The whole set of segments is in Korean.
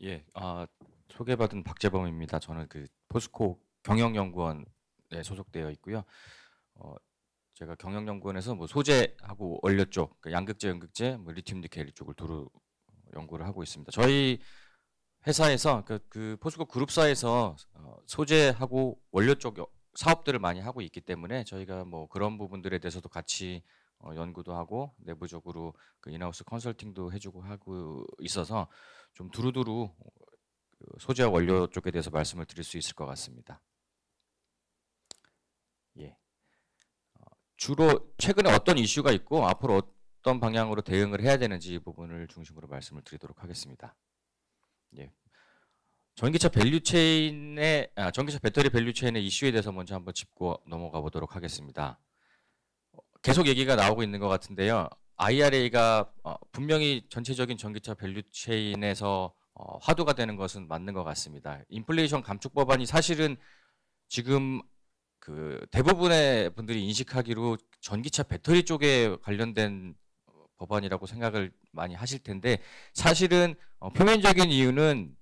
예, 소개받은 박재범입니다. 저는 그 포스코 경영연구원에 소속되어 있고요. 제가 경영연구원에서 뭐 소재하고 원료 쪽, 그 양극재, 연극재, 뭐 리튬 니켈 쪽을 두루 연구를 하고 있습니다. 저희 회사에서 그 포스코 그룹사에서 소재하고 원료 쪽 사업들을 많이 하고 있기 때문에 저희가 뭐 그런 부분들에 대해서도 같이 연구도 하고 내부적으로 그 인하우스 컨설팅도 해주고 하고 있어서 좀 두루두루 그 소재와 원료 쪽에 대해서 말씀을 드릴 수 있을 것 같습니다. 예. 주로 최근에 어떤 이슈가 있고 앞으로 어떤 방향으로 대응을 해야 되는지 이 부분을 중심으로 말씀을 드리도록 하겠습니다. 예. 전기차 배터리 밸류 체인의 이슈에 대해서 먼저 한번 짚고 넘어가 보도록 하겠습니다. 계속 얘기가 나오고 있는 것 같은데요. IRA가 분명히 전체적인 전기차 밸류 체인에서 화두가 되는 것은 맞는 것 같습니다. 인플레이션 감축 법안이 사실은 지금 그 대부분의 분들이 인식하기로 전기차 배터리 쪽에 관련된 법안이라고 생각을 많이 하실 텐데 사실은 표면적인 이유는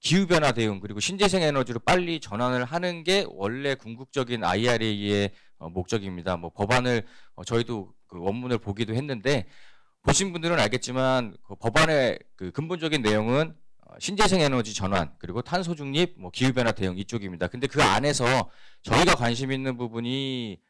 기후변화 대응 그리고 신재생 에너지로 빨리 전환을 하는 게 원래 궁극적인 IRA의 목적입니다. 뭐 법안을 저희도 그 원문을 보기도 했는데 보신 분들은 알겠지만 그 법안의 그 근본적인 내용은 신재생 에너지 전환 그리고 탄소 중립, 뭐 기후변화 대응 이쪽입니다. 근데 그 안에서 저희가 관심 있는 부분이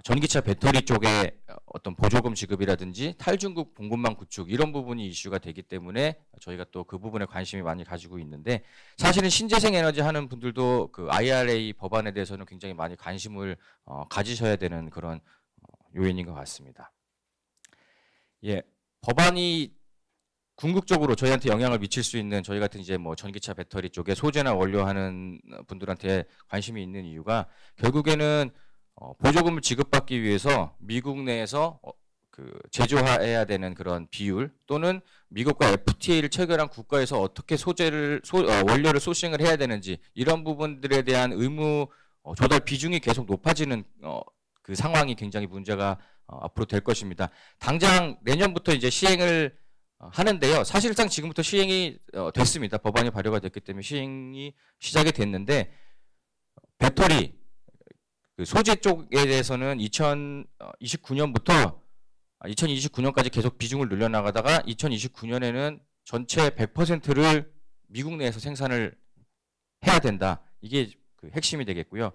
전기차 배터리 쪽에 어떤 보조금 지급이라든지 탈중국 공급망 구축 이런 부분이 이슈가 되기 때문에 저희가 또 그 부분에 관심이 많이 가지고 있는데 사실은 신재생 에너지 하는 분들도 그 IRA 법안에 대해서는 굉장히 많이 관심을 가지셔야 되는 그런 요인인 것 같습니다. 예, 법안이 궁극적으로 저희한테 영향을 미칠 수 있는 저희 같은 이제 뭐 전기차 배터리 쪽에 소재나 원료 하는 분들한테 관심이 있는 이유가 결국에는 보조금을 지급받기 위해서 미국 내에서 그 제조해야 되는 그런 비율 또는 미국과 FTA를 체결한 국가에서 어떻게 원료를 소싱을 해야 되는지 이런 부분들에 대한 의무 조달 비중이 계속 높아지는 그 상황이 굉장히 문제가 앞으로 될 것입니다. 당장 내년부터 이제 시행을 하는데요. 사실상 지금부터 시행이 됐습니다. 법안이 발효가 됐기 때문에 시행이 시작이 됐는데 배터리 그 소재 쪽에 대해서는 2029년까지 계속 비중을 늘려나가다가 2029년에는 전체 100%를 미국 내에서 생산을 해야 된다. 이게 그 핵심이 되겠고요.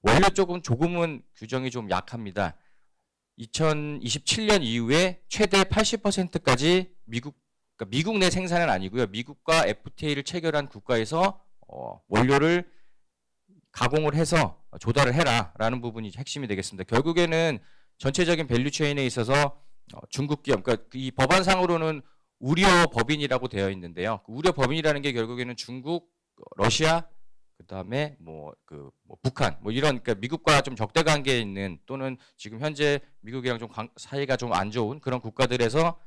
원료 쪽은 조금은 규정이 좀 약합니다. 2027년 이후에 최대 80%까지 그러니까 미국 내 생산은 아니고요. 미국과 FTA를 체결한 국가에서 원료를 가공을 해서 조달을 해라라는 부분이 핵심이 되겠습니다. 결국에는 전체적인 밸류 체인에 있어서 중국 기업, 그러니까 이 법안상으로는 우려 법인이라고 되어 있는데요. 그 우려 법인이라는 게 결국에는 중국, 러시아, 그다음에 뭐 북한, 뭐 이런 그러니까 미국과 좀 적대 관계에 있는 또는 지금 현재 미국이랑 좀 사이가 좀 안 좋은 그런 국가들에서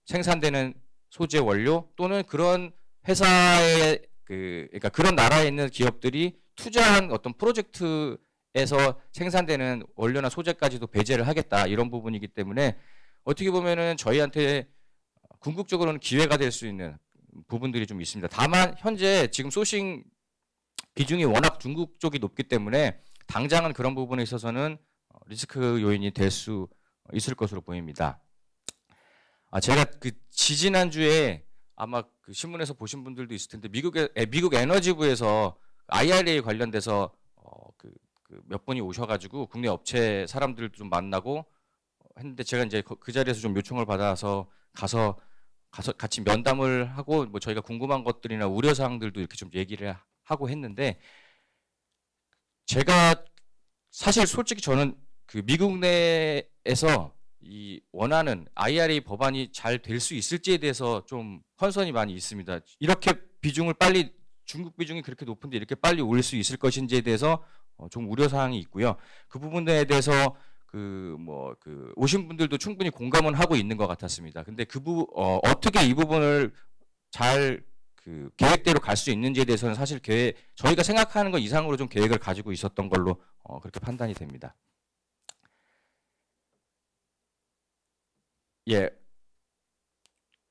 생산되는 소재 원료 또는 그런 회사의 그러니까 그런 나라에 있는 기업들이 투자한 어떤 프로젝트에서 생산되는 원료나 소재까지도 배제를 하겠다 이런 부분이기 때문에 어떻게 보면은 저희한테 궁극적으로는 기회가 될 수 있는 부분들이 좀 있습니다. 다만 현재 지금 소싱 비중이 워낙 중국 쪽이 높기 때문에 당장은 그런 부분에 있어서는 리스크 요인이 될 수 있을 것으로 보입니다. 제가 그 지지난주에 아마 그 신문에서 보신 분들도 있을 텐데 미국 에너지부에서 IRA 관련돼서 몇 분이 오셔가지고 국내 업체 사람들 좀 만나고 했는데 제가 이제 그 자리에서 좀 요청을 받아서 가서 같이 면담을 하고 뭐 저희가 궁금한 것들이나 우려 사항들도 이렇게 좀 얘기를 하고 했는데 제가 사실 솔직히 저는 그 미국 내에서 이 원하는 IRA 법안이 잘 될 수 있을지에 대해서 좀 컨선이 많이 있습니다. 이렇게 비중을 빨리 중국 비중이 그렇게 높은데 이렇게 빨리 올 수 있을 것인지에 대해서 좀 우려 사항이 있고요. 그 부분에 대해서 오신 분들도 충분히 공감은 하고 있는 것 같았습니다. 근데 어떻게 이 부분을 잘 그 계획대로 갈 수 있는지에 대해서는 사실 저희가 생각하는 것 이상으로 좀 계획을 가지고 있었던 걸로 그렇게 판단이 됩니다. 예.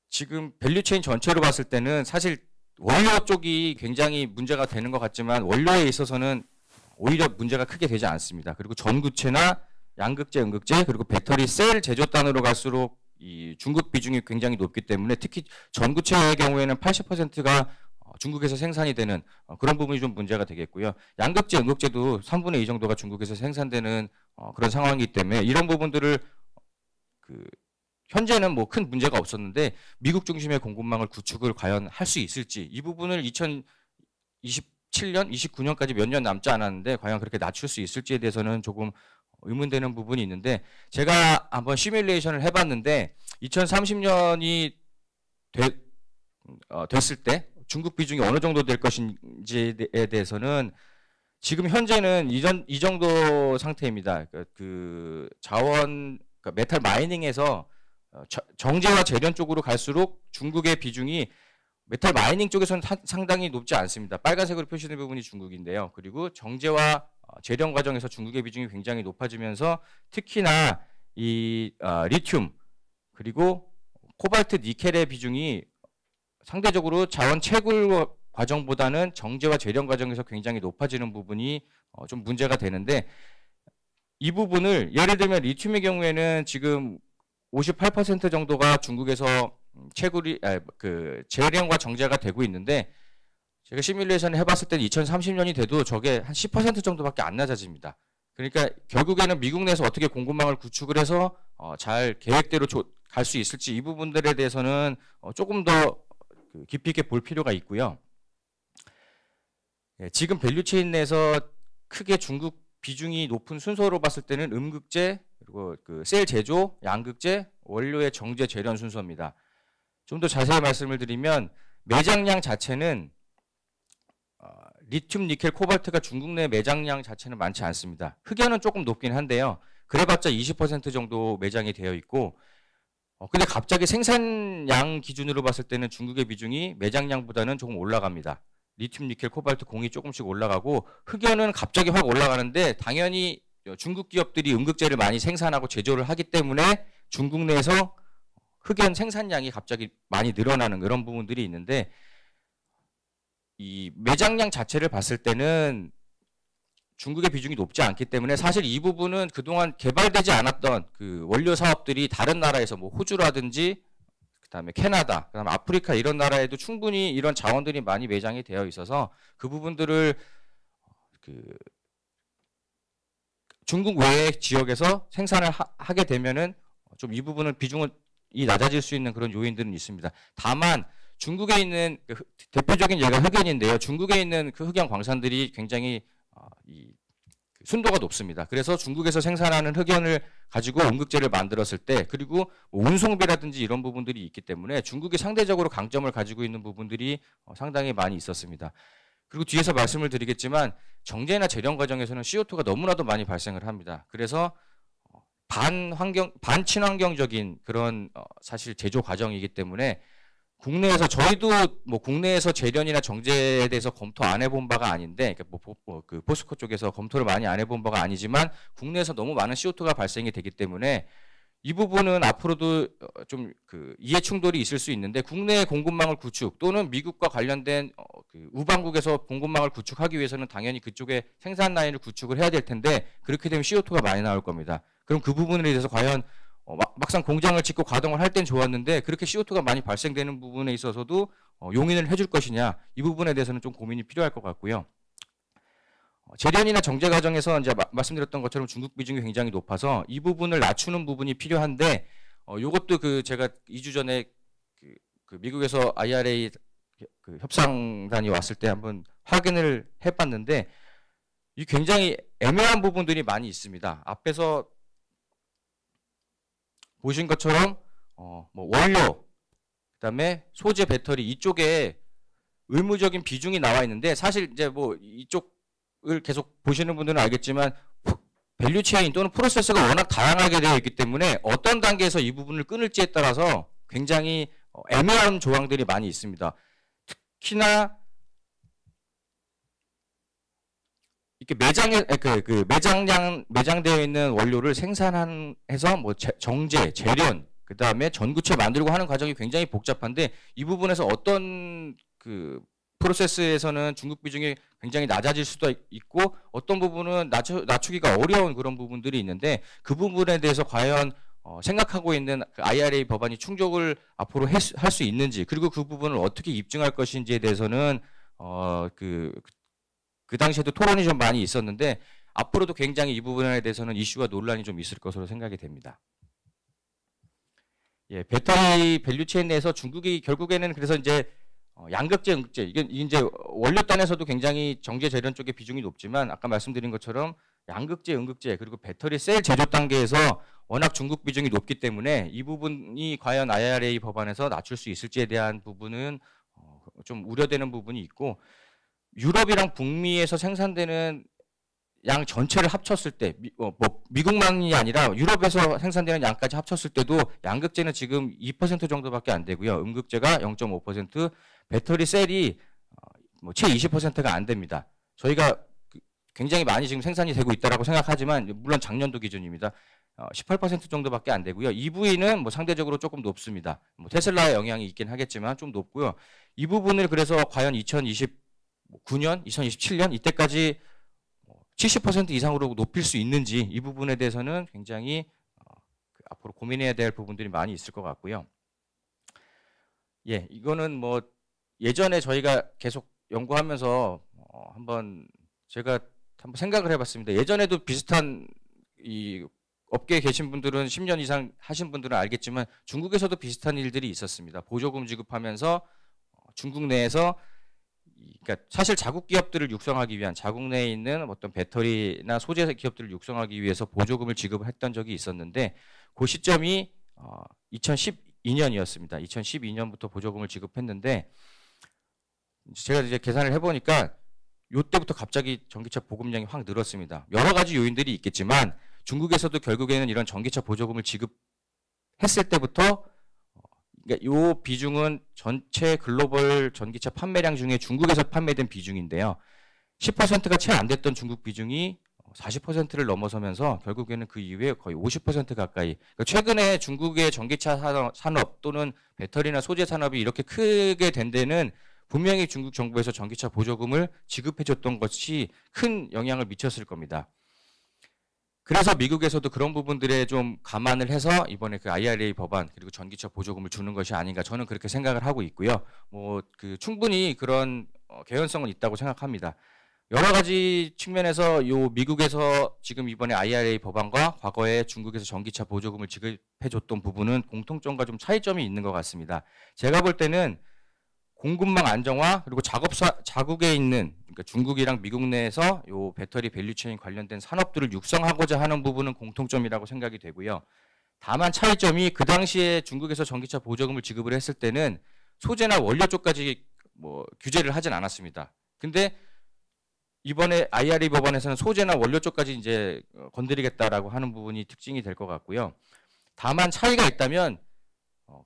지금 밸류체인 전체로 봤을 때는 사실 원료 쪽이 굉장히 문제가 되는 것 같지만 원료에 있어서는 오히려 문제가 크게 되지 않습니다. 그리고 전구체나 양극재, 음극재, 그리고 배터리 셀 제조단으로 갈수록 이 중국 비중이 굉장히 높기 때문에 특히 전구체의 경우에는 80%가 중국에서 생산이 되는 그런 부분이 좀 문제가 되겠고요. 양극재, 음극재도 3분의 2 정도가 중국에서 생산되는 그런 상황이기 때문에 이런 부분들을 현재는 뭐 큰 문제가 없었는데 미국 중심의 공급망을 구축을 과연 할 수 있을지 이 부분을 2027년, 29년까지 몇 년 남지 않았는데 과연 그렇게 낮출 수 있을지에 대해서는 조금 의문되는 부분이 있는데 제가 한번 시뮬레이션을 해봤는데 2030년이 됐을 때 중국 비중이 어느 정도 될 것인지에 대해서는 지금 현재는 이 정도 상태입니다. 그 자원, 그러니까 메탈 마이닝에서 정제와 재련 쪽으로 갈수록 중국의 비중이 메탈 마이닝 쪽에서는 상당히 높지 않습니다. 빨간색으로 표시된 부분이 중국인데요. 그리고 정제와 재련 과정에서 중국의 비중이 굉장히 높아지면서 특히나 이 리튬 그리고 코발트, 니켈의 비중이 상대적으로 자원 채굴 과정보다는 정제와 재련 과정에서 굉장히 높아지는 부분이 좀 문제가 되는데 이 부분을 예를 들면 리튬의 경우에는 지금 58% 정도가 중국에서 채굴이 재련과 정제가 되고 있는데 제가 시뮬레이션을 해봤을 때는 2030년이 돼도 저게 한 10% 정도밖에 안 낮아집니다. 그러니까 결국에는 미국 내에서 어떻게 공급망을 구축을 해서 잘 계획대로 갈 수 있을지 이 부분들에 대해서는 조금 더 깊이 있게 볼 필요가 있고요. 지금 밸류체인 내에서 크게 중국 비중이 높은 순서로 봤을 때는 음극재 그리고 셀 제조, 양극재, 원료의 정제, 재련 순서입니다. 좀 더 자세히 말씀을 드리면 매장량 자체는 리튬, 니켈, 코발트가 중국 내 매장량 자체는 많지 않습니다. 흑연은 조금 높긴 한데요. 그래봤자 20% 정도 매장이 되어 있고 근데 갑자기 생산량 기준으로 봤을 때는 중국의 비중이 매장량보다는 조금 올라갑니다. 리튬, 니켈, 코발트 공이 조금씩 올라가고 흑연은 갑자기 확 올라가는데 당연히 중국 기업들이 음극재를 많이 생산하고 제조를 하기 때문에 중국 내에서 흑연 생산량이 갑자기 많이 늘어나는 그런 부분들이 있는데 이 매장량 자체를 봤을 때는 중국의 비중이 높지 않기 때문에 사실 이 부분은 그동안 개발되지 않았던 그 원료 사업들이 다른 나라에서 뭐 호주라든지 그다음에 캐나다, 그다음에 아프리카 이런 나라에도 충분히 이런 자원들이 많이 매장이 되어 있어서 그 부분들을 중국 외의 지역에서 생산을 하게 되면은 좀 이 부분은 비중이 낮아질 수 있는 그런 요인들은 있습니다. 다만 중국에 있는 대표적인 예가 흑연인데요. 중국에 있는 그 흑연 광산들이 굉장히 순도가 높습니다. 그래서 중국에서 생산하는 흑연을 가지고 음극재를 만들었을 때 그리고 운송비라든지 이런 부분들이 있기 때문에 중국이 상대적으로 강점을 가지고 있는 부분들이 상당히 많이 있었습니다. 그리고 뒤에서 말씀을 드리겠지만 정제나 재련 과정에서는 CO2가 너무나도 많이 발생을 합니다. 그래서 반친환경적인 그런 사실 제조 과정이기 때문에 국내에서 저희도 뭐 국내에서 재련이나 정제에 대해서 검토 안 해본 바가 아닌데 그 포스코 쪽에서 검토를 많이 안 해본 바가 아니지만 국내에서 너무 많은 CO2가 발생이 되기 때문에 이 부분은 앞으로도 좀 이해 충돌이 있을 수 있는데 국내 공급망을 구축 또는 미국과 관련된 우방국에서 공급망을 구축하기 위해서는 당연히 그쪽에 생산 라인을 구축을 해야 될 텐데 그렇게 되면 CO2가 많이 나올 겁니다. 그럼 그 부분에 대해서 과연 막상 공장을 짓고 가동을 할 땐 좋았는데 그렇게 CO2가 많이 발생되는 부분에 있어서도 용인을 해줄 것이냐 이 부분에 대해서는 좀 고민이 필요할 것 같고요. 재련이나 정제 과정에서 이제 말씀드렸던 것처럼 중국 비중이 굉장히 높아서 이 부분을 낮추는 부분이 필요한데 이것도 제가 2주 전에 미국에서 IRA 협상단이 왔을 때 한번 확인을 해봤는데 이 굉장히 애매한 부분들이 많이 있습니다. 앞에서 보신 것처럼 뭐 원료, 그다음에 소재, 배터리 이쪽에 의무적인 비중이 나와 있는데 사실 이제 뭐 이쪽을 계속 보시는 분들은 알겠지만 밸류 체인 또는 프로세서가 워낙 다양하게 되어 있기 때문에 어떤 단계에서 이 부분을 끊을지에 따라서 굉장히 애매한 조항들이 많이 있습니다. 특히나 이렇게 매장되어 있는 원료를 생산해서 뭐 정제, 재련, 그 다음에 전구체 만들고 하는 과정이 굉장히 복잡한데 이 부분에서 어떤 그 프로세스에서는 중국 비중이 굉장히 낮아질 수도 있고 어떤 부분은 낮추기가 어려운 그런 부분들이 있는데 그 부분에 대해서 과연 생각하고 있는 그 IRA 법안이 충족을 앞으로 할 수 있는지 그리고 그 부분을 어떻게 입증할 것인지에 대해서는 그 당시에도 토론이 좀 많이 있었는데 앞으로도 굉장히 이 부분에 대해서는 이슈와 논란이 좀 있을 것으로 생각이 됩니다. 예, 배터리 밸류체인 내에서 중국이 결국에는 그래서 이제 양극재, 음극재 이게 이제 원료단에서도 굉장히 정제 재련 쪽에 비중이 높지만 아까 말씀드린 것처럼 양극재, 음극재 그리고 배터리 셀 제조 단계에서 워낙 중국 비중이 높기 때문에 이 부분이 과연 IRA 법안에서 낮출 수 있을지에 대한 부분은 좀 우려되는 부분이 있고 유럽이랑 북미에서 생산되는 양 전체를 합쳤을 때 미국만이 아니라 유럽에서 생산되는 양까지 합쳤을 때도 양극재는 지금 2% 정도밖에 안 되고요. 음극재가 0.5%, 배터리 셀이 채 20%가 안 됩니다. 저희가 굉장히 많이 지금 생산이 되고 있다라고 생각하지만 물론 작년도 기준입니다. 18% 정도밖에 안 되고요. EV는 뭐 상대적으로 조금 높습니다. 뭐 테슬라의 영향이 있긴 하겠지만 좀 높고요. 이 부분을 그래서 과연 2029년, 2027년 이때까지 70% 이상으로 높일 수 있는지 이 부분에 대해서는 굉장히 앞으로 고민해야 될 부분들이 많이 있을 것 같고요. 예, 이거는 뭐 예전에 저희가 계속 연구하면서 제가 한번 생각을 해봤습니다. 예전에도 비슷한 이 업계에 계신 분들은 10년 이상 하신 분들은 알겠지만 중국에서도 비슷한 일들이 있었습니다. 보조금 지급하면서 중국 내에서 그러니까 사실 자국 기업들을 육성하기 위한 자국 내에 있는 어떤 배터리나 소재 기업들을 육성하기 위해서 보조금을 지급을 했던 적이 있었는데 그 시점이 2012년이었습니다. 2012년부터 보조금을 지급했는데 제가 이제 계산을 해보니까 이때부터 갑자기 전기차 보급량이 확 늘었습니다. 여러 가지 요인들이 있겠지만 중국에서도 결국에는 이런 전기차 보조금을 지급했을 때부터 그러니까 이 비중은 전체 글로벌 전기차 판매량 중에 중국에서 판매된 비중인데요. 10%가 채 안 됐던 중국 비중이 40%를 넘어서면서 결국에는 그 이후에 거의 50% 가까이. 그러니까 최근에 중국의 전기차 산업 또는 배터리나 소재 산업이 이렇게 크게 된 데는 분명히 중국 정부에서 전기차 보조금을 지급해줬던 것이 큰 영향을 미쳤을 겁니다. 그래서 미국에서도 그런 부분들에 좀 감안을 해서 이번에 그 IRA 법안 그리고 전기차 보조금을 주는 것이 아닌가 저는 그렇게 생각을 하고 있고요. 충분히 그런 개연성은 있다고 생각합니다. 여러 가지 측면에서 요 미국에서 지금 이번에 IRA 법안과 과거에 중국에서 전기차 보조금을 지급해줬던 부분은 공통점과 좀 차이점이 있는 것 같습니다. 제가 볼 때는 공급망 안정화 그리고 자국에 있는 그러니까 중국이랑 미국 내에서 요 배터리 밸류체인 관련된 산업들을 육성하고자 하는 부분은 공통점이라고 생각이 되고요. 다만 차이점이 그 당시에 중국에서 전기차 보조금을 지급을 했을 때는 소재나 원료 쪽까지 규제를 하진 않았습니다. 근데 이번에 IRA 법안에서는 소재나 원료 쪽까지 이제 건드리겠다라고 하는 부분이 특징이 될 것 같고요. 다만 차이가 있다면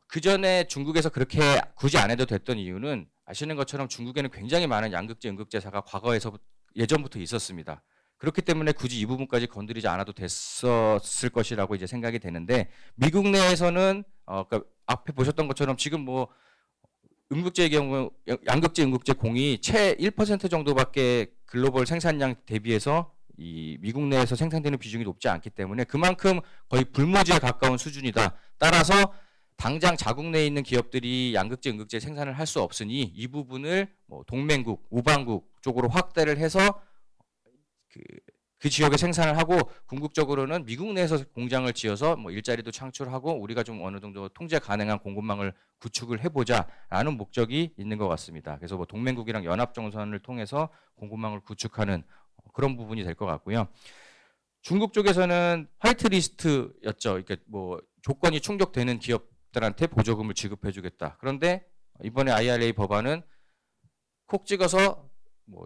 그 전에 중국에서 그렇게 굳이 안 해도 됐던 이유는 아시는 것처럼 중국에는 굉장히 많은 양극재, 음극재사가 과거에서 예전부터 있었습니다. 그렇기 때문에 굳이 이 부분까지 건드리지 않아도 됐었을 것이라고 이제 생각이 되는데 미국 내에서는 그러니까 앞에 보셨던 것처럼 지금 음극재의 경우 양극재, 음극재 공이 채 1% 정도밖에 글로벌 생산량 대비해서 이 미국 내에서 생산되는 비중이 높지 않기 때문에 그만큼 거의 불모지에 가까운 수준이다. 따라서 당장 자국 내에 있는 기업들이 양극재, 음극재 생산을 할 수 없으니 이 부분을 동맹국, 우방국 쪽으로 확대를 해서 그 지역에 생산을 하고 궁극적으로는 미국 내에서 공장을 지어서 일자리도 창출하고 우리가 좀 어느 정도 통제 가능한 공급망을 구축을 해보자라는 목적이 있는 것 같습니다. 그래서 동맹국이랑 연합정선을 통해서 공급망을 구축하는 그런 부분이 될 것 같고요. 중국 쪽에서는 화이트리스트였죠. 이렇게 조건이 충족되는 기업들한테 보조금을 지급해주겠다. 그런데 이번에 IRA 법안은 콕 찍어서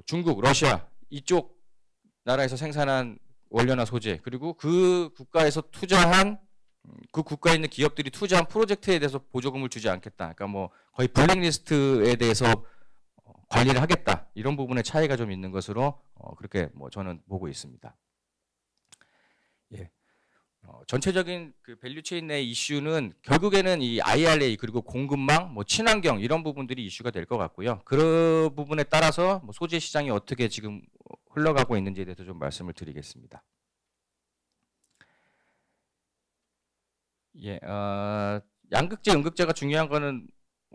중국, 러시아 이쪽 나라에서 생산한 원료나 소재 그리고 그 국가에서 투자한 그 국가에 있는 기업들이 투자한 프로젝트에 대해서 보조금을 주지 않겠다. 그러니까 거의 블랙리스트에 대해서 관리를 하겠다. 이런 부분의 차이가 좀 있는 것으로 그렇게 저는 보고 있습니다. 예. 전체적인 그 밸류체인 내 이슈는 결국에는 이 IRA 그리고 공급망, 뭐 친환경 이런 부분들이 이슈가 될 것 같고요. 그 부분에 따라서 뭐 소재 시장이 어떻게 지금 흘러가고 있는지에 대해서 좀 말씀을 드리겠습니다. 예, 양극재, 음극재가 중요한 거는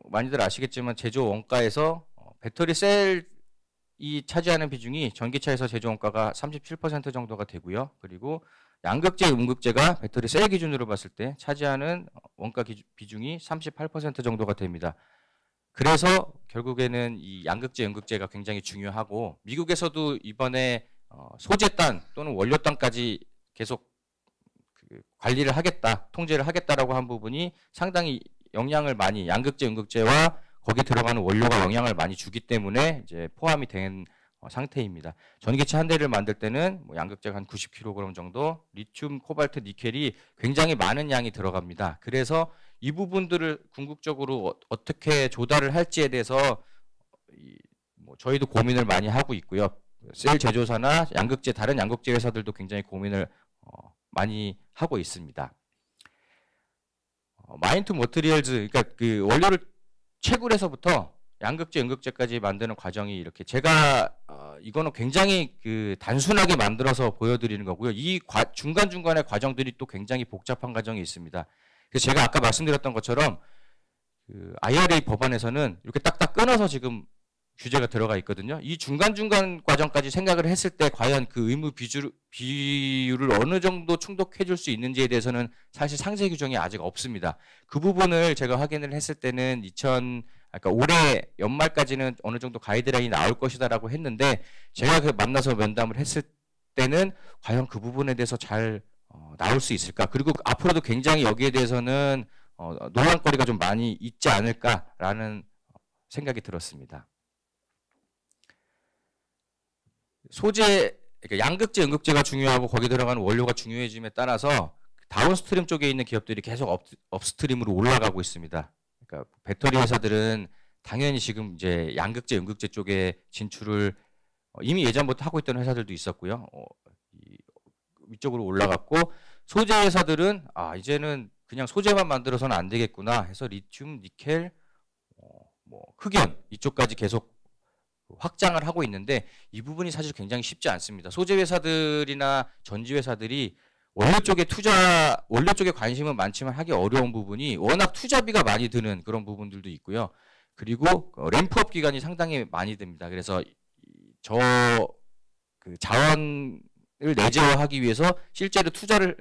많이들 아시겠지만 제조 원가에서 배터리 셀이 차지하는 비중이 전기차에서 제조 원가가 37% 정도가 되고요. 그리고 양극재, 음극재가 배터리 셀 기준으로 봤을 때 차지하는 원가 비중이 38% 정도가 됩니다. 그래서 결국에는 이 양극재, 음극재가 굉장히 중요하고 미국에서도 이번에 소재단 또는 원료단까지 계속 관리를 하겠다, 통제를 하겠다라고 한 부분이 상당히 영향을 많이 양극재, 음극재와 거기에 들어가는 원료가 영향을 많이 주기 때문에 이제 포함이 된 상태입니다. 전기차 한 대를 만들 때는 뭐 양극재가 한 90kg 정도, 리튬, 코발트, 니켈이 굉장히 많은 양이 들어갑니다. 그래서 이 부분들을 궁극적으로 어떻게 조달을 할지에 대해서 뭐 저희도 고민을 많이 하고 있고요. 셀 제조사나 양극재, 다른 양극재 회사들도 굉장히 고민을 많이 하고 있습니다. 마인 투 머티리얼즈, 그러니까 그 원료를 채굴해서부터 양극재, 음극재까지 만드는 과정이 이렇게 제가 이거는 굉장히 그 단순하게 만들어서 보여드리는 거고요. 이 중간중간의 과정들이 또 굉장히 복잡한 과정이 있습니다. 그래서 제가 아까 말씀드렸던 것처럼 그 IRA 법안에서는 이렇게 딱딱 끊어서 지금 규제가 들어가 있거든요. 이 중간중간 과정까지 생각을 했을 때 과연 그 의무 비율을 어느 정도 충족해 줄 수 있는지에 대해서는 사실 상세 규정이 아직 없습니다. 그 부분을 제가 확인을 했을 때는 그러니까 올해 연말까지는 어느 정도 가이드라인이 나올 것이다라고 했는데 제가 그 만나서 면담을 했을 때는 과연 그 부분에 대해서 잘 나올 수 있을까? 그리고 앞으로도 굉장히 여기에 대해서는 논란거리가 좀 많이 있지 않을까라는 생각이 들었습니다. 소재, 그러니까 양극재, 음극재가 중요하고 거기 들어가는 원료가 중요해짐에 따라서 다운스트림 쪽에 있는 기업들이 계속 업스트림으로 올라가고 있습니다. 그러니까 배터리 회사들은 당연히 지금 이제 양극재, 음극재 쪽에 진출을 이미 예전부터 하고 있던 회사들도 있었고요. 위쪽으로 올라갔고 소재 회사들은 이제는 그냥 소재만 만들어서는 안 되겠구나 해서 리튬, 니켈, 뭐 흑연 이쪽까지 계속 확장을 하고 있는데 이 부분이 사실 굉장히 쉽지 않습니다. 소재 회사들이나 전지 회사들이 원료 쪽에 관심은 많지만 하기 어려운 부분이 워낙 투자비가 많이 드는 그런 부분들도 있고요. 그리고 램프업 기간이 상당히 많이 됩니다. 그래서 그 자원을 내재화하기 위해서 실제로 투자를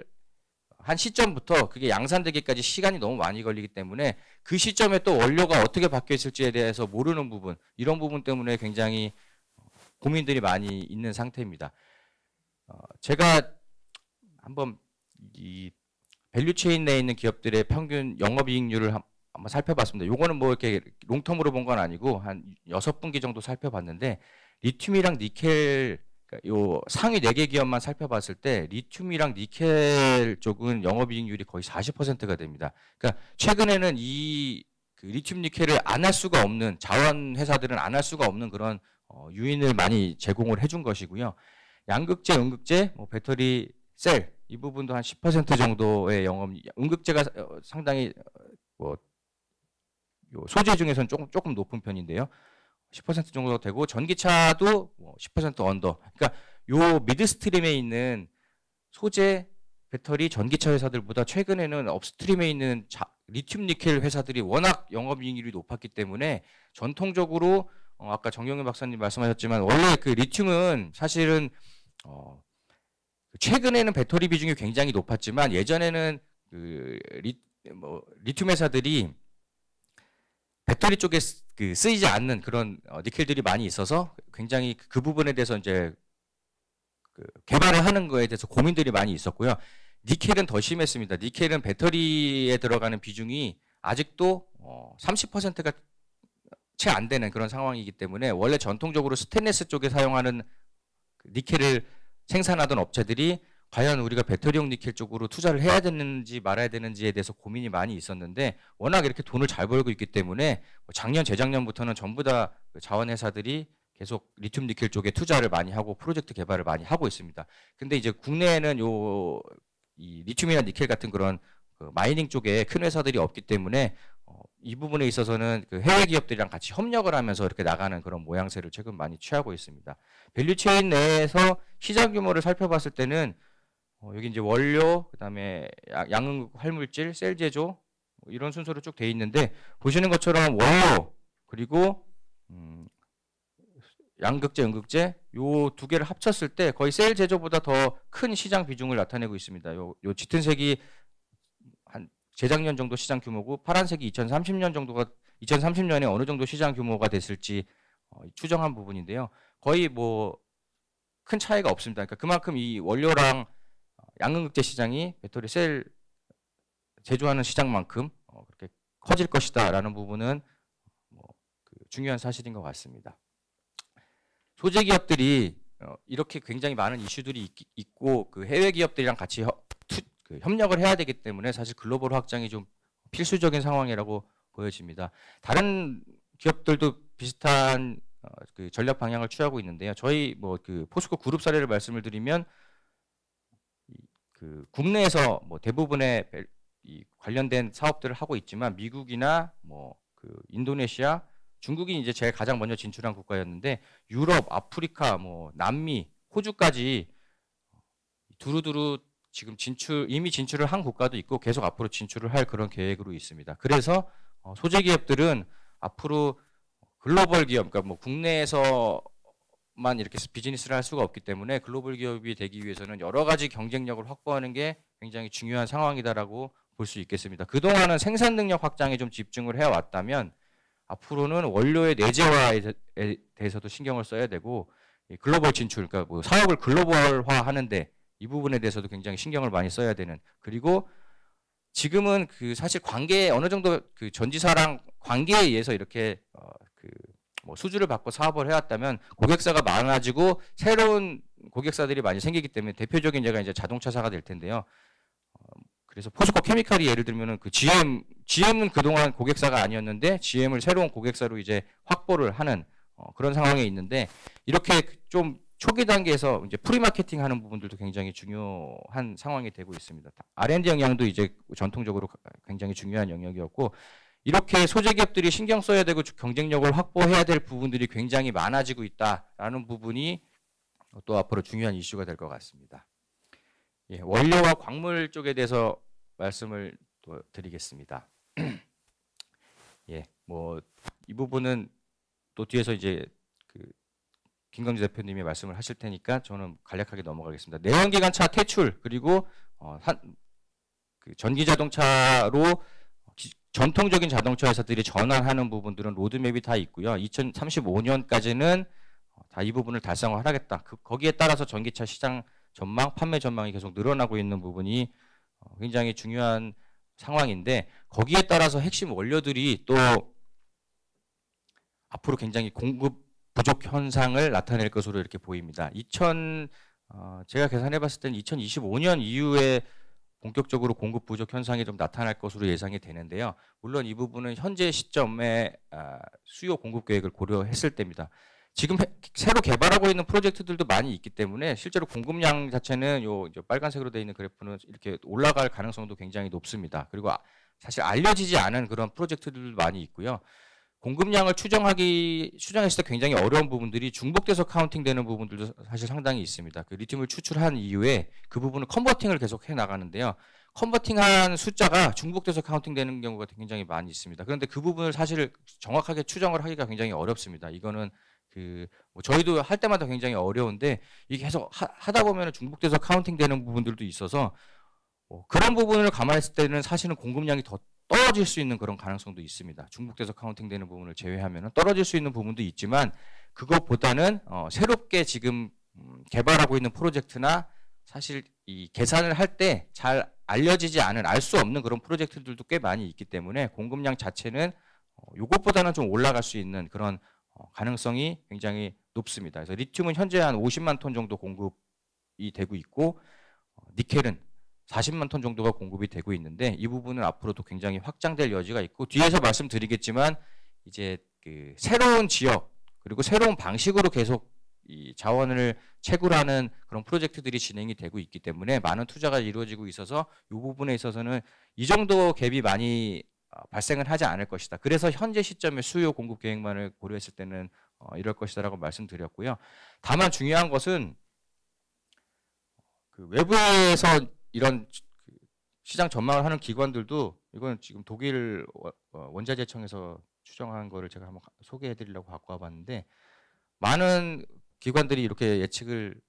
한 시점부터 그게 양산되기까지 시간이 너무 많이 걸리기 때문에 그 시점에 또 원료가 어떻게 바뀌어 있을지에 대해서 모르는 부분, 이런 부분 때문에 굉장히 고민들이 많이 있는 상태입니다. 제가 한번 이 밸류체인 내에 있는 기업들의 평균 영업이익률을 한번 살펴봤습니다. 요거는 뭐 이렇게 롱텀으로 본 건 아니고 한 6분기 정도 살펴봤는데 리튬이랑 니켈 요 상위 4개 기업만 살펴봤을 때 리튬이랑 니켈 쪽은 영업이익률이 거의 40%가 됩니다. 그러니까 최근에는 그 리튬 니켈을 안 할 수가 없는 자원 회사들은 안 할 수가 없는 그런 유인을 많이 제공을 해준 것이고요. 양극재, 음극재, 뭐 배터리 셀 이 부분도 한 10% 정도의 음극재가 상당히 뭐 소재 중에서는 조금 높은 편인데요. 10% 정도 되고 전기차도 10% 언더. 그러니까 요 미드스트림에 있는 소재, 배터리, 전기차 회사들보다 최근에는 업스트림에 있는 리튬 니켈 회사들이 워낙 영업이익률이 높았기 때문에 전통적으로 아까 정경윤 박사님 말씀하셨지만 원래 그 리튬은 사실은 최근에는 배터리 비중이 굉장히 높았지만 예전에는 그 리튬 회사들이 배터리 쪽에 쓰이지 않는 그런 니켈들이 많이 있어서 굉장히 그 부분에 대해서 이제 개발을 하는 거에 대해서 고민들이 많이 있었고요. 니켈은 더 심했습니다. 니켈은 배터리에 들어가는 비중이 아직도 30%가 채 안 되는 그런 상황이기 때문에 원래 전통적으로 스테인리스 쪽에 사용하는 니켈을 생산하던 업체들이 과연 우리가 배터리용 니켈 쪽으로 투자를 해야 되는지 말아야 되는지에 대해서 고민이 많이 있었는데 워낙 이렇게 돈을 잘 벌고 있기 때문에 작년, 재작년부터는 전부 다 자원회사들이 계속 리튬 니켈 쪽에 투자를 많이 하고 프로젝트 개발을 많이 하고 있습니다. 근데 이제 국내에는 이 리튬이나 니켈 같은 그런 그 마이닝 쪽에 큰 회사들이 없기 때문에 이 부분에 있어서는 그 해외 기업들이랑 같이 협력을 하면서 이렇게 나가는 그런 모양새를 최근 많이 취하고 있습니다. 밸류체인 내에서 시장 규모를 살펴봤을 때는 여기 이제 원료, 그다음에 양응 활물질, 셀 제조 이런 순서로 쭉 돼 있는데 보시는 것처럼 원료 그리고 양극재, 음극재 요 두 개를 합쳤을 때 거의 셀 제조보다 더 큰 시장 비중을 나타내고 있습니다. 요 짙은 색이 한 재작년 정도 시장 규모고 파란색이 2030년에 어느 정도 시장 규모가 됐을지 추정한 부분인데요. 거의 뭐 큰 차이가 없습니다. 그러니까 그만큼 이 원료랑 양극재 시장이 배터리 셀 제조하는 시장만큼 그렇게 커질 것이다라는 부분은 중요한 사실인 것 같습니다. 소재 기업들이 이렇게 굉장히 많은 이슈들이 있고 그 해외 기업들이랑 같이 협력을 해야 되기 때문에 사실 글로벌 확장이 좀 필수적인 상황이라고 보여집니다. 다른 기업들도 비슷한 그 전략 방향을 취하고 있는데요. 저희 뭐 그 포스코 그룹 사례를 말씀을 드리면 그 국내에서 뭐 대부분의 이 관련된 사업들을 하고 있지만 미국이나 뭐 그 인도네시아, 중국이 이제 제일 가장 먼저 진출한 국가였는데 유럽, 아프리카, 뭐 남미, 호주까지 두루두루 지금 이미 진출을 한 국가도 있고 계속 앞으로 진출을 할 그런 계획으로 있습니다. 그래서 소재 기업들은 앞으로 글로벌 기업, 그러니까 뭐 국내에서만 이렇게 비즈니스를 할 수가 없기 때문에 글로벌 기업이 되기 위해서는 여러 가지 경쟁력을 확보하는 게 굉장히 중요한 상황이다라고 볼 수 있겠습니다. 그동안은 생산 능력 확장에 좀 집중을 해왔다면 앞으로는 원료의 내재화에 대해서도 신경을 써야 되고 글로벌 진출, 그러니까 뭐 사업을 글로벌화하는데 이 부분에 대해서도 굉장히 신경을 많이 써야 되는. 그리고 지금은 그 사실 관계 어느 정도 그 전지사랑 관계에 의해서 이렇게 뭐 수주를 받고 사업을 해왔다면 고객사가 많아지고 새로운 고객사들이 많이 생기기 때문에 대표적인 예가 이제 자동차사가 될 텐데요. 그래서 포스코 케미칼이 예를 들면은 그 GM은 그동안 고객사가 아니었는데 GM을 새로운 고객사로 이제 확보를 하는 그런 상황에 있는데 이렇게 좀 초기 단계에서 이제 프리마케팅 하는 부분들도 굉장히 중요한 상황이 되고 있습니다. R&D 영역도 이제 전통적으로 굉장히 중요한 영역이었고 이렇게 소재 기업들이 신경 써야 되고 경쟁력을 확보해야 될 부분들이 굉장히 많아지고 있다라는 부분이 또 앞으로 중요한 이슈가 될 것 같습니다. 예, 원료와 광물 쪽에 대해서 말씀을 또 드리겠습니다. 예, 뭐 이 부분은 또 뒤에서 이제 그 김광주 대표님이 말씀을 하실 테니까 저는 간략하게 넘어가겠습니다. 내연기관차 퇴출 그리고 그 전기 자동차로 전통적인 자동차 회사들이 전환하는 부분들은 로드맵이 다 있고요. 2035년까지는 다 이 부분을 달성하겠다. 거기에 따라서 전기차 시장 전망, 판매 전망이 계속 늘어나고 있는 부분이 굉장히 중요한 상황인데 거기에 따라서 핵심 원료들이 또 앞으로 굉장히 공급 부족 현상을 나타낼 것으로 이렇게 보입니다. 제가 계산해봤을 때는 2025년 이후에 본격적으로 공급 부족 현상이 좀 나타날 것으로 예상이 되는데요. 물론 이 부분은 현재 시점에 수요 공급 계획을 고려했을 때입니다. 지금 새로 개발하고 있는 프로젝트들도 많이 있기 때문에 실제로 공급량 자체는 요 빨간색으로 되어 있는 그래프는 이렇게 올라갈 가능성도 굉장히 높습니다. 그리고 사실 알려지지 않은 그런 프로젝트들도 많이 있고요. 공급량을 추정했을 때 굉장히 어려운 부분들이 중복돼서 카운팅되는 부분들도 사실 상당히 있습니다. 그 리튬을 추출한 이후에 그 부분을 컨버팅을 계속 해 나가는데요. 컨버팅한 숫자가 중복돼서 카운팅되는 경우가 굉장히 많이 있습니다. 그런데 그 부분을 사실 정확하게 추정을 하기가 굉장히 어렵습니다. 이거는 뭐 저희도 할 때마다 굉장히 어려운데 이게 계속 하다 보면 중복돼서 카운팅되는 부분들도 있어서 그런 부분을 감안했을 때는 사실은 공급량이 더 떨어질 수 있는 그런 가능성도 있습니다. 중복돼서 카운팅되는 부분을 제외하면 떨어질 수 있는 부분도 있지만 그것보다는 새롭게 지금 개발하고 있는 프로젝트나 사실 이 계산을 할 때 잘 알려지지 않은 알 수 없는 그런 프로젝트들도 꽤 많이 있기 때문에 공급량 자체는 이것보다는 좀 올라갈 수 있는 그런 가능성이 굉장히 높습니다. 그래서 리튬은 현재 한 50만 톤 정도 공급이 되고 있고 니켈은 40만 톤 정도가 공급이 되고 있는데 이 부분은 앞으로도 굉장히 확장될 여지가 있고 뒤에서 말씀드리겠지만 이제 그 새로운 지역 그리고 새로운 방식으로 계속 이 자원을 채굴하는 그런 프로젝트들이 진행이 되고 있기 때문에 많은 투자가 이루어지고 있어서 이 부분에 있어서는 이 정도 갭이 많이 발생을 하지 않을 것이다. 그래서 현재 시점에 수요 공급 계획만을 고려했을 때는 이럴 것이다라고 말씀드렸고요. 다만 중요한 것은 그 외부에서 이런 시장 전망을 하는 기관들도 이건 지금 독일 원자재청에서 추정한 거를 제가 한번 소개해드리려고 갖고 와봤는데 많은 기관들이 이렇게 예측을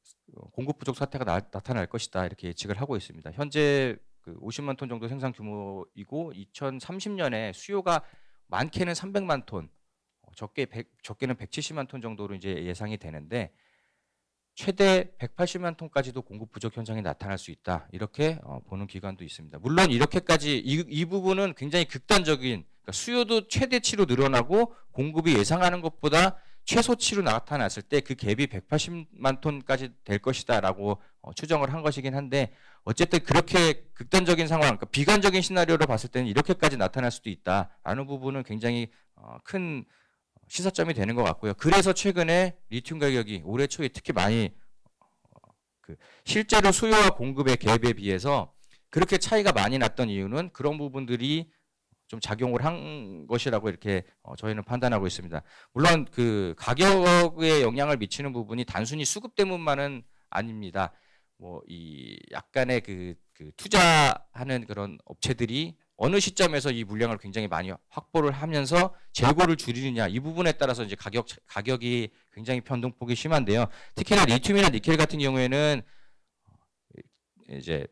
공급 부족 사태가 나타날 것이다 이렇게 예측을 하고 있습니다. 현재 그 50만 톤 정도 생산 규모이고 2030년에 수요가 많게는 300만 톤, 적게는 170만 톤 정도로 이제 예상이 되는데 최대 180만 톤까지도 공급 부족 현상이 나타날 수 있다 이렇게 보는 기관도 있습니다. 물론 이렇게까지 이 부분은 굉장히 극단적인 그러니까 수요도 최대치로 늘어나고 공급이 예상하는 것보다 최소치로 나타났을 때 그 갭이 180만 톤까지 될 것이다라고 추정을 한 것이긴 한데 어쨌든 그렇게 극단적인 상황, 그러니까 비관적인 시나리오로 봤을 때는 이렇게까지 나타날 수도 있다라는 부분은 굉장히 큰 시사점이 되는 것 같고요. 그래서 최근에 리튬 가격이 올해 초에 특히 많이 실제로 수요와 공급의 갭에 비해서 그렇게 차이가 많이 났던 이유는 그런 부분들이 좀 작용을 한 것이라고 이렇게 저희는 판단하고 있습니다. 물론 그 가격에 영향을 미치는 부분이 단순히 수급 때문만은 아닙니다. 뭐 이 약간의 그 투자하는 그런 업체들이 어느 시점에서 이 물량을 굉장히 많이 확보를 하면서 재고를 줄이느냐 이 부분에 따라서 이제 가격이 굉장히 변동폭이 심한데요. 특히나 리튬이나 니켈 같은 경우에는 이제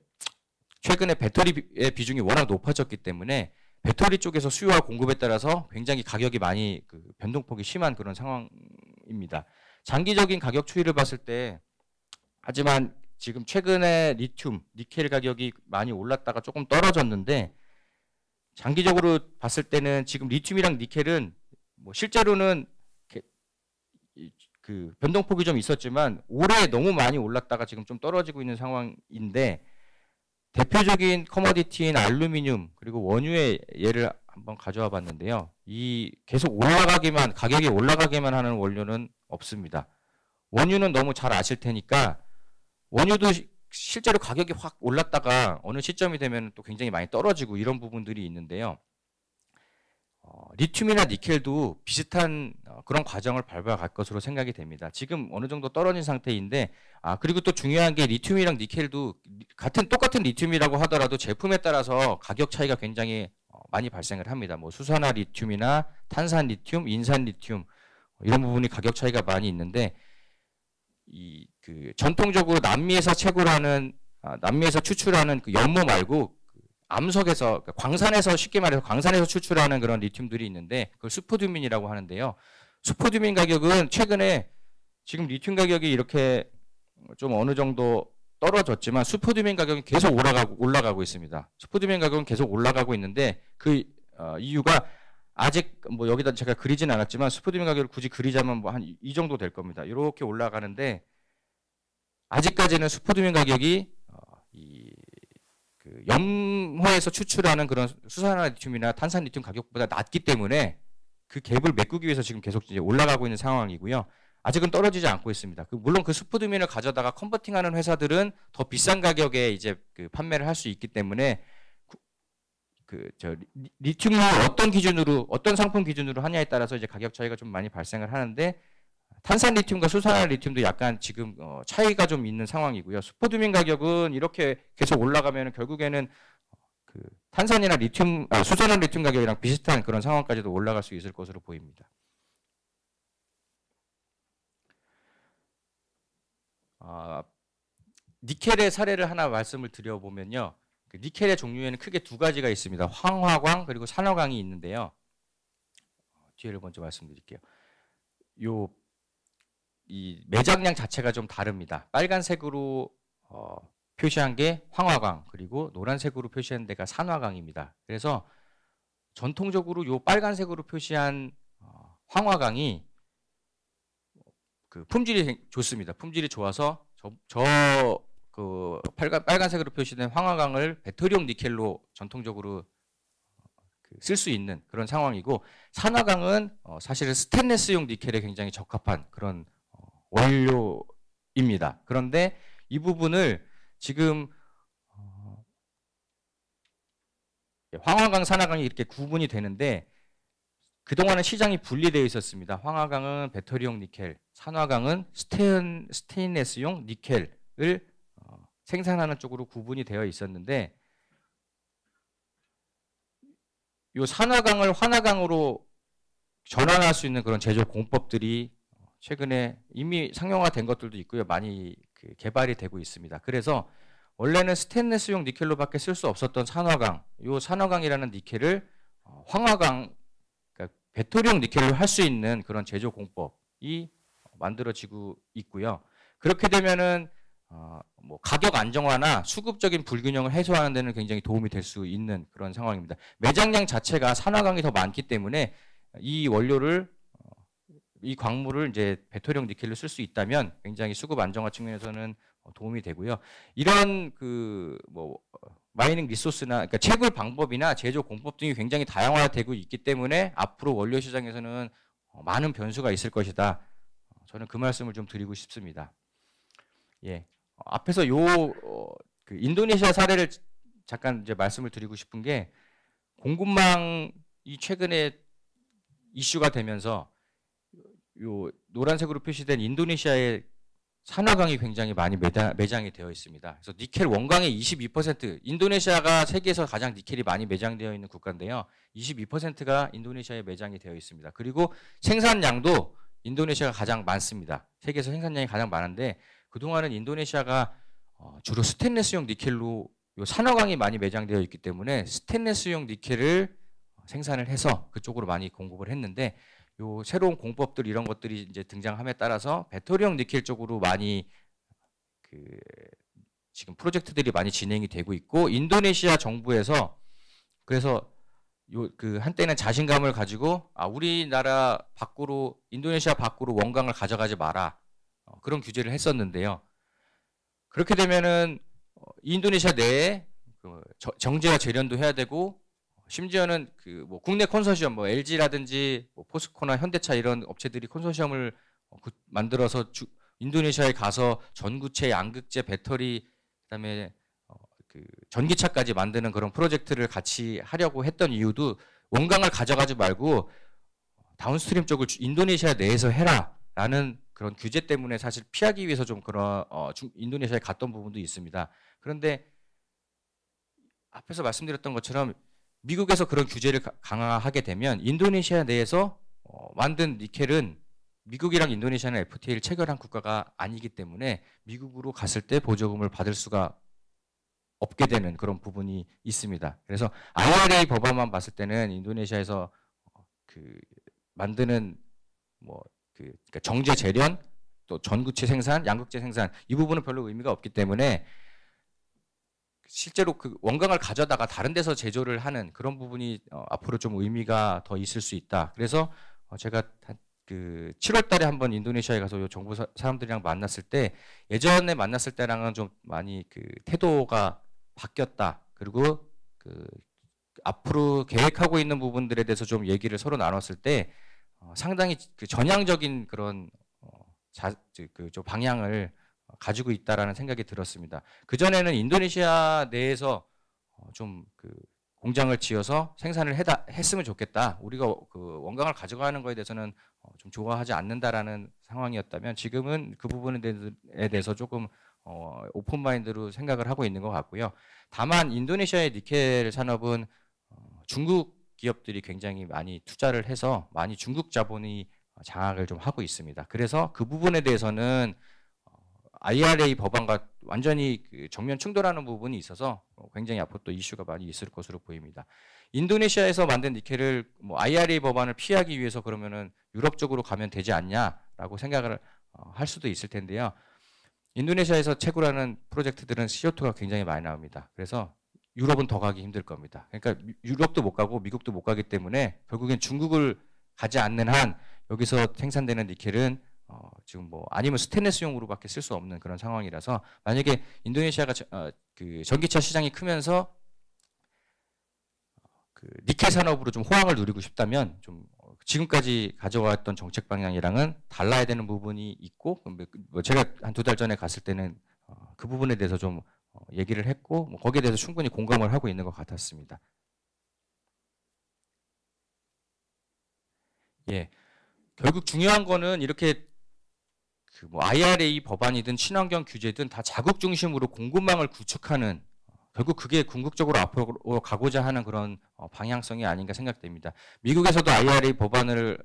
최근에 배터리의 비중이 워낙 높아졌기 때문에 배터리 쪽에서 수요와 공급에 따라서 굉장히 가격이 많이 변동폭이 심한 그런 상황입니다. 장기적인 가격 추이를 봤을 때 하지만 지금 최근에 리튬, 니켈 가격이 많이 올랐다가 조금 떨어졌는데 장기적으로 봤을 때는 지금 리튬이랑 니켈은 뭐 실제로는 그 변동폭이 좀 있었지만 올해 너무 많이 올랐다가 지금 좀 떨어지고 있는 상황인데 대표적인 커머디티인 알루미늄 그리고 원유의 예를 한번 가져와 봤는데요. 이 계속 가격이 올라가기만 하는 원료는 없습니다. 원유는 너무 잘 아실 테니까 원유도 실제로 가격이 확 올랐다가 어느 시점이 되면 또 굉장히 많이 떨어지고 이런 부분들이 있는데요. 리튬이나 니켈도 비슷한 그런 과정을 밟아갈 것으로 생각이 됩니다. 지금 어느 정도 떨어진 상태인데 그리고 또 중요한 게 리튬이랑 니켈도 똑같은 리튬이라고 하더라도 제품에 따라서 가격 차이가 굉장히 많이 발생을 합니다. 뭐 수산화 리튬이나 탄산 리튬, 인산 리튬 이런 부분이 가격 차이가 많이 있는데 전통적으로 남미에서 추출하는 그 연모 말고 암석에서 그러니까 광산에서 쉽게 말해서 광산에서 추출하는 그런 리튬들이 있는데 그걸 스포듐민이라고 하는데요. 스포듐민 가격은 최근에 지금 리튬 가격이 이렇게 좀 어느 정도 떨어졌지만 스포듐민 가격이 계속 올라가고 있습니다. 스포듐민 가격은 계속 올라가고 있는데 그 이유가 아직 뭐 여기다 제가 그리진 않았지만 스포듐민 가격을 굳이 그리자면 뭐 한 이 정도 될 겁니다. 이렇게 올라가는데 아직까지는 스포듐민 가격이 그 염호에서 추출하는 그런 수산화 리튬이나 탄산 리튬 가격보다 낮기 때문에 그 갭을 메꾸기 위해서 지금 계속 이제 올라가고 있는 상황이고요. 아직은 떨어지지 않고 있습니다. 물론 그 스포듐민을 가져다가 컨버팅하는 회사들은 더 비싼 가격에 이제 판매를 할 수 있기 때문에 리튬을 어떤 상품 기준으로 하냐에 따라서 이제 가격 차이가 좀 많이 발생을 하는데 탄산 리튬과 수산화 리튬도 약간 지금 차이가 좀 있는 상황이고요. 스포듐민 가격은 이렇게 계속 올라가면 결국에는 탄산이나 수산화 리튬 가격이랑 비슷한 그런 상황까지도 올라갈 수 있을 것으로 보입니다. 니켈의 사례를 하나 말씀을 드려보면요. 니켈의 종류에는 크게 두 가지가 있습니다. 황화광 그리고 산화광이 있는데요. 뒤를 먼저 말씀드릴게요. 이 매장량 자체가 좀 다릅니다. 빨간색으로 표시한 게 황화광 그리고 노란색으로 표시한 데가 산화광입니다. 그래서 전통적으로 이 빨간색으로 표시한 황화광이 품질이 좋습니다. 품질이 좋아서 빨간색으로 표시된 황화광을 배터리용 니켈로 전통적으로 쓸 수 있는 그런 상황이고 산화광은 사실은 스테인리스용 니켈에 굉장히 적합한 그런 원료입니다. 그런데 이 부분을 지금 황화강, 산화강이 이렇게 구분이 되는데 그동안은 시장이 분리되어 있었습니다. 황화강은 배터리용 니켈, 산화강은 스테인레스용 니켈을 생산하는 쪽으로 구분이 되어 있었는데 이 산화강을 환화강으로 전환할 수 있는 그런 제조 공법들이 최근에 이미 상용화된 것들도 있고요. 많이 개발이 되고 있습니다. 그래서 원래는 스테인레스용 니켈로밖에 쓸 수 없었던 산화강, 이 산화강이라는 니켈을 황화강, 그러니까 배터리용 니켈로 할 수 있는 그런 제조 공법이 만들어지고 있고요. 그렇게 되면은 뭐 가격 안정화나 수급적인 불균형을 해소하는 데는 굉장히 도움이 될 수 있는 그런 상황입니다. 매장량 자체가 산화강이 더 많기 때문에 이 원료를 이 광물을 이제 배터리용 니켈로 쓸 수 있다면 굉장히 수급 안정화 측면에서는 도움이 되고요. 이런 뭐 마이닝 리소스나 그러니까 채굴 방법이나 제조 공법 등이 굉장히 다양화되고 있기 때문에 앞으로 원료 시장에서는 많은 변수가 있을 것이다. 저는 그 말씀을 좀 드리고 싶습니다. 예. 앞에서 그 인도네시아 사례를 잠깐 이제 말씀을 드리고 싶은 게 공급망이 최근에 이슈가 되면서 요 노란색으로 표시된 인도네시아의 산화강이 굉장히 많이 매장이 되어 있습니다. 그래서 니켈 원광의 22%, 인도네시아가 세계에서 가장 니켈이 많이 매장되어 있는 국가인데요. 22%가 인도네시아에 매장이 되어 있습니다. 그리고 생산량도 인도네시아가 가장 많습니다. 세계에서 생산량이 가장 많은데 그동안은 인도네시아가 주로 스테인레스용 니켈로 요 산화강이 많이 매장되어 있기 때문에 스테인레스용 니켈을 생산을 해서 그쪽으로 많이 공급을 했는데 요 새로운 공법들 이런 것들이 이제 등장함에 따라서 배터리용 니켈 쪽으로 많이 지금 프로젝트들이 많이 진행이 되고 있고 인도네시아 정부에서 그래서 한때는 자신감을 가지고 우리나라 밖으로 인도네시아 밖으로 원광을 가져가지 마라 그런 규제를 했었는데요. 그렇게 되면은 인도네시아 내에 정제와 재련도 해야 되고 심지어는 뭐 국내 컨소시엄 뭐 LG라든지 뭐 포스코나 현대차 이런 업체들이 컨소시엄을 만들어서 인도네시아에 가서 전구체, 양극재, 배터리 그다음에 전기차까지 만드는 그런 프로젝트를 같이 하려고 했던 이유도 원광을 가져가지 말고 다운스트림 쪽을 인도네시아 내에서 해라라는 그런 규제 때문에 사실 피하기 위해서 좀 그런 인도네시아에 갔던 부분도 있습니다. 그런데 앞에서 말씀드렸던 것처럼 미국에서 그런 규제를 강화하게 되면 인도네시아 내에서 만든 니켈은 미국이랑 인도네시아는 FTA를 체결한 국가가 아니기 때문에 미국으로 갔을 때 보조금을 받을 수가 없게 되는 그런 부분이 있습니다. 그래서 IRA 법안만 봤을 때는 인도네시아에서 만드는 그러니까 정제 재련 또 전구체 생산, 양극재 생산 이 부분은 별로 의미가 없기 때문에 실제로 원광을 가져다가 다른 데서 제조를 하는 그런 부분이 앞으로 좀 의미가 더 있을 수 있다. 그래서 제가 7월 달에 한번 인도네시아에 가서 정부 사람들이랑 만났을 때 예전에 만났을 때랑은 좀 많이 태도가 바뀌었다. 그리고 앞으로 계획하고 있는 부분들에 대해서 좀 얘기를 서로 나눴을 때 상당히 전향적인 그런 좀 방향을 가지고 있다라는 생각이 들었습니다. 그 전에는 인도네시아 내에서 좀 공장을 지어서 생산을 했으면 좋겠다. 우리가 원광을 가져가는 거에 대해서는 좀 좋아하지 않는다라는 상황이었다면 지금은 그 부분에 대해서 조금 오픈 마인드로 생각을 하고 있는 것 같고요. 다만 인도네시아의 니켈 산업은 중국 기업들이 굉장히 많이 투자를 해서 많이 중국 자본이 장악을 좀 하고 있습니다. 그래서 그 부분에 대해서는 IRA 법안과 완전히 정면 충돌하는 부분이 있어서 굉장히 앞으로 또 이슈가 많이 있을 것으로 보입니다. 인도네시아에서 만든 니켈을 IRA 법안을 피하기 위해서 그러면은 유럽 쪽으로 가면 되지 않냐라고 생각을 할 수도 있을 텐데요. 인도네시아에서 채굴하는 프로젝트들은 CO2가 굉장히 많이 나옵니다. 그래서 유럽은 더 가기 힘들 겁니다. 그러니까 유럽도 못 가고 미국도 못 가기 때문에 결국엔 중국을 가지 않는 한 여기서 생산되는 니켈은 지금 아니면 스테인레스용으로밖에 쓸 수 없는 그런 상황이라서 만약에 인도네시아가 전기차 시장이 크면서 니켈 산업으로 좀 호황을 누리고 싶다면 좀 지금까지 가져왔던 정책 방향이랑은 달라야 되는 부분이 있고, 뭐 제가 한 2달 전에 갔을 때는 그 부분에 대해서 좀 얘기를 했고, 뭐 거기에 대해서 충분히 공감을 하고 있는 것 같았습니다. 예, 결국 중요한 거는 이렇게 그 뭐 IRA 법안이든 친환경 규제든 다 자국 중심으로 공급망을 구축하는, 결국 그게 궁극적으로 앞으로 가고자 하는 그런 방향성이 아닌가 생각됩니다. 미국에서도 IRA 법안을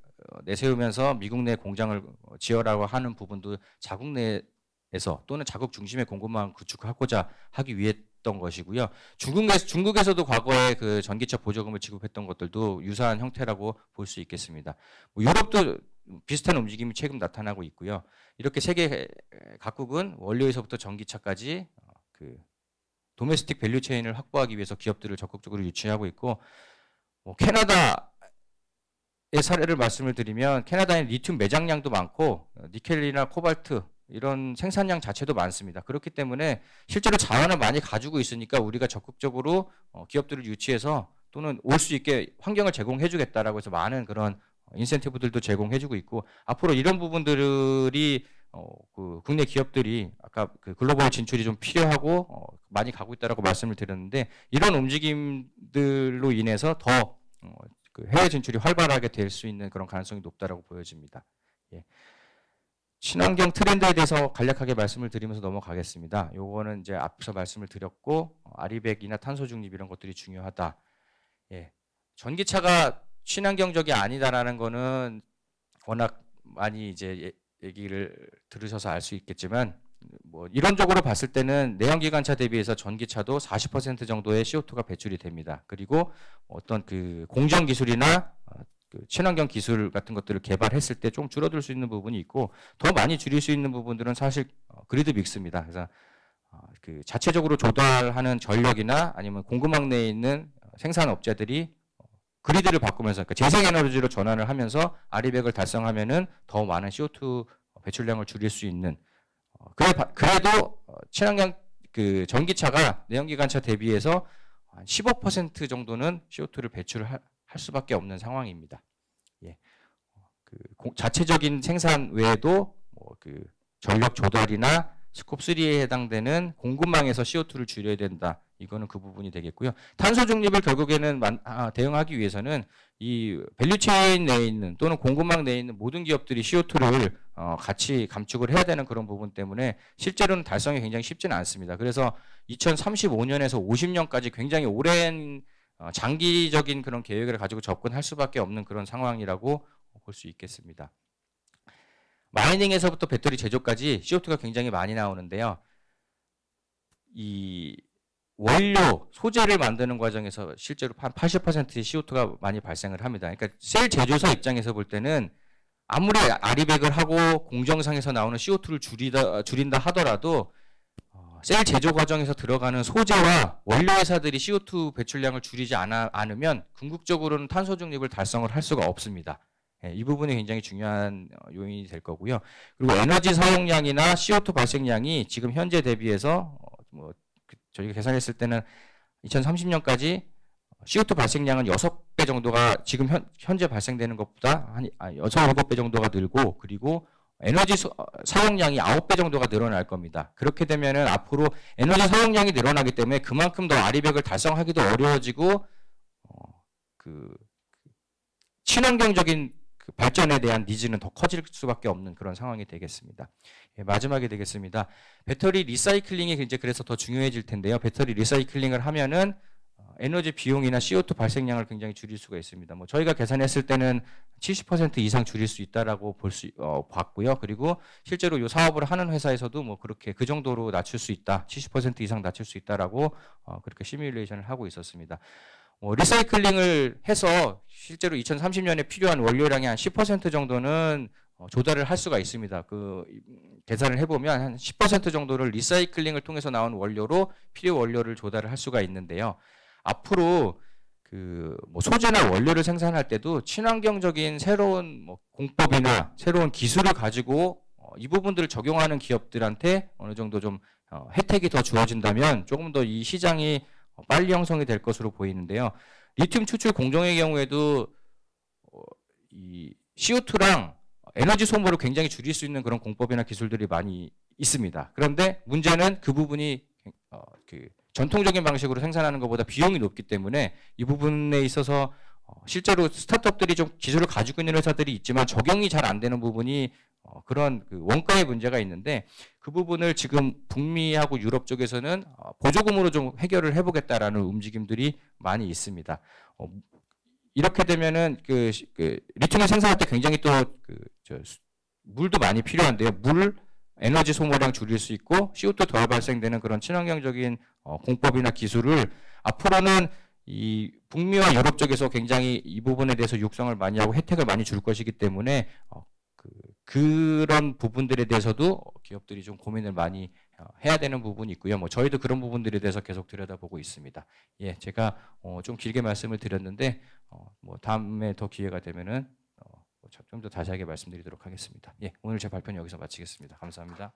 내세우면서 미국 내 공장을 지어라고 하는 부분도 자국 내에서 또는 자국 중심의 공급망을 구축하고자 하기 위했던 것이고요. 중국에서도 과거에 그 전기차 보조금을 지급했던 것들도 유사한 형태라고 볼 수 있겠습니다. 뭐 유럽도 비슷한 움직임이 최근 나타나고 있고요. 이렇게 세계 각국은 원료에서부터 전기차까지 그 도메스틱 밸류 체인을 확보하기 위해서 기업들을 적극적으로 유치하고 있고, 뭐 캐나다의 사례를 말씀을 드리면 캐나다에는 리튬 매장량도 많고 니켈이나 코발트 이런 생산량 자체도 많습니다. 그렇기 때문에 실제로 자원을 많이 가지고 있으니까 우리가 적극적으로 기업들을 유치해서 또는 올 수 있게 환경을 제공해 주겠다라고 해서 많은 그런 인센티브들도 제공해주고 있고, 앞으로 이런 부분들이 그 국내 기업들이 아까 그 글로벌 진출이 좀 필요하고 많이 가고 있다라고 말씀을 드렸는데, 이런 움직임들로 인해서 더 그 해외 진출이 활발하게 될 수 있는 그런 가능성이 높다라고 보여집니다. 예. 친환경 트렌드에 대해서 간략하게 말씀을 드리면서 넘어가겠습니다. 요거는 이제 앞서 말씀을 드렸고, 아리백이나 탄소 중립 이런 것들이 중요하다. 예. 전기차가 친환경적이 아니다라는 거는 워낙 많이 이제 얘기를 들으셔서 알 수 있겠지만, 뭐 이론적으로 봤을 때는 내연기관차 대비해서 전기차도 40% 정도의 CO2가 배출이 됩니다. 그리고 어떤 그 공정 기술이나 그 친환경 기술 같은 것들을 개발했을 때 좀 줄어들 수 있는 부분이 있고, 더 많이 줄일 수 있는 부분들은 사실 그리드 믹스입니다. 그래서 그 자체적으로 조달하는 전력이나 아니면 공급망 내에 있는 생산업체들이 그리드를 바꾸면서, 그러니까 재생에너지로 전환을 하면서 아리백을 달성하면은 더 많은 CO2 배출량을 줄일 수 있는, 그래도 친환경 그 전기차가 내연기관차 대비해서 한 15% 정도는 CO2를 배출을 할 수밖에 없는 상황입니다. 예. 그 자체적인 생산 외에도 뭐 그 전력 조달이나 스콥 3에 해당되는 공급망에서 CO2를 줄여야 된다. 이거는 그 부분이 되겠고요. 탄소 중립을 결국에는 대응하기 위해서는 이 밸류체인 내에 있는 또는 공급망 내에 있는 모든 기업들이 CO2를 같이 감축을 해야 되는 그런 부분 때문에 실제로는 달성이 굉장히 쉽지는 않습니다. 그래서 2035년에서 50년까지 굉장히 오랜 장기적인 그런 계획을 가지고 접근할 수밖에 없는 그런 상황이라고 볼 수 있겠습니다. 마이닝에서부터 배터리 제조까지 CO2가 굉장히 많이 나오는데요. 이 원료, 소재를 만드는 과정에서 실제로 한 80%의 CO2가 많이 발생을 합니다. 그러니까 셀 제조사 입장에서 볼 때는 아무리 아리백을 하고 공정상에서 나오는 CO2를 줄인다 하더라도 셀 제조 과정에서 들어가는 소재와 원료 회사들이 CO2 배출량을 줄이지 않으면 궁극적으로는 탄소 중립을 달성을 할 수가 없습니다. 이 부분이 굉장히 중요한 요인이 될 거고요. 그리고 에너지 사용량이나 CO2 발생량이 지금 현재 대비해서 뭐 저희가 계산했을 때는 2030년까지 CO2 발생량은 6배 정도가 지금 현재 발생되는 것보다 한 6, 7배 정도가 늘고, 그리고 에너지 사용량이 9배 정도가 늘어날 겁니다. 그렇게 되면은 앞으로 에너지 사용량이 늘어나기 때문에 그만큼 더 아리백을 달성하기도 어려워지고 그 친환경적인 그 발전에 대한 니즈는 더 커질 수밖에 없는 그런 상황이 되겠습니다. 예, 마지막이 되겠습니다. 배터리 리사이클링이 이제 그래서 더 중요해질 텐데요. 배터리 리사이클링을 하면은 에너지 비용이나 CO2 발생량을 굉장히 줄일 수가 있습니다. 뭐 저희가 계산했을 때는 70% 이상 줄일 수 있다라고 봤고요. 그리고 실제로 이 사업을 하는 회사에서도 뭐 그렇게 그 정도로 낮출 수 있다, 70% 이상 낮출 수 있다라고 그렇게 시뮬레이션을 하고 있었습니다. 리사이클링을 해서 실제로 2030년에 필요한 원료량의 한 10% 정도는 조달을 할 수가 있습니다. 그 계산을 해보면 한 10% 정도를 리사이클링을 통해서 나온 원료로 필요 원료를 조달을 할 수가 있는데요. 앞으로 그 뭐 소재나 원료를 생산할 때도 친환경적인 새로운 뭐 공법이나 새로운 기술을 가지고 이 부분들을 적용하는 기업들한테 어느 정도 좀 혜택이 더 주어진다면 조금 더 이 시장이 빨리 형성이 될 것으로 보이는데요. 리튬 추출 공정의 경우에도 이 CO2랑 에너지 소모를 굉장히 줄일 수 있는 그런 공법이나 기술들이 많이 있습니다. 그런데 문제는 그 부분이 그 전통적인 방식으로 생산하는 것보다 비용이 높기 때문에 이 부분에 있어서 실제로 스타트업들이 좀 기술을 가지고 있는 회사들이 있지만 적용이 잘 안 되는 부분이 그런 그 원가의 문제가 있는데 그 부분을 지금 북미하고 유럽 쪽에서는 보조금으로 좀 해결을 해보겠다라는 움직임들이 많이 있습니다. 이렇게 되면은 그 리튬을 생산할 때 굉장히 또 물도 많이 필요한데요. 물, 에너지 소모량 줄일 수 있고 CO2 덜 발생되는 그런 친환경적인 공법이나 기술을 앞으로는 이 북미와 유럽 쪽에서 굉장히 이 부분에 대해서 육성을 많이 하고 혜택을 많이 줄 것이기 때문에 그런 부분들에 대해서도 기업들이 좀 고민을 많이 해야 되는 부분이 있고요. 뭐 저희도 그런 부분들에 대해서 계속 들여다보고 있습니다. 예, 제가 좀 길게 말씀을 드렸는데 뭐 다음에 더 기회가 되면은 좀 더 자세하게 말씀드리도록 하겠습니다. 예, 오늘 제 발표는 여기서 마치겠습니다. 감사합니다.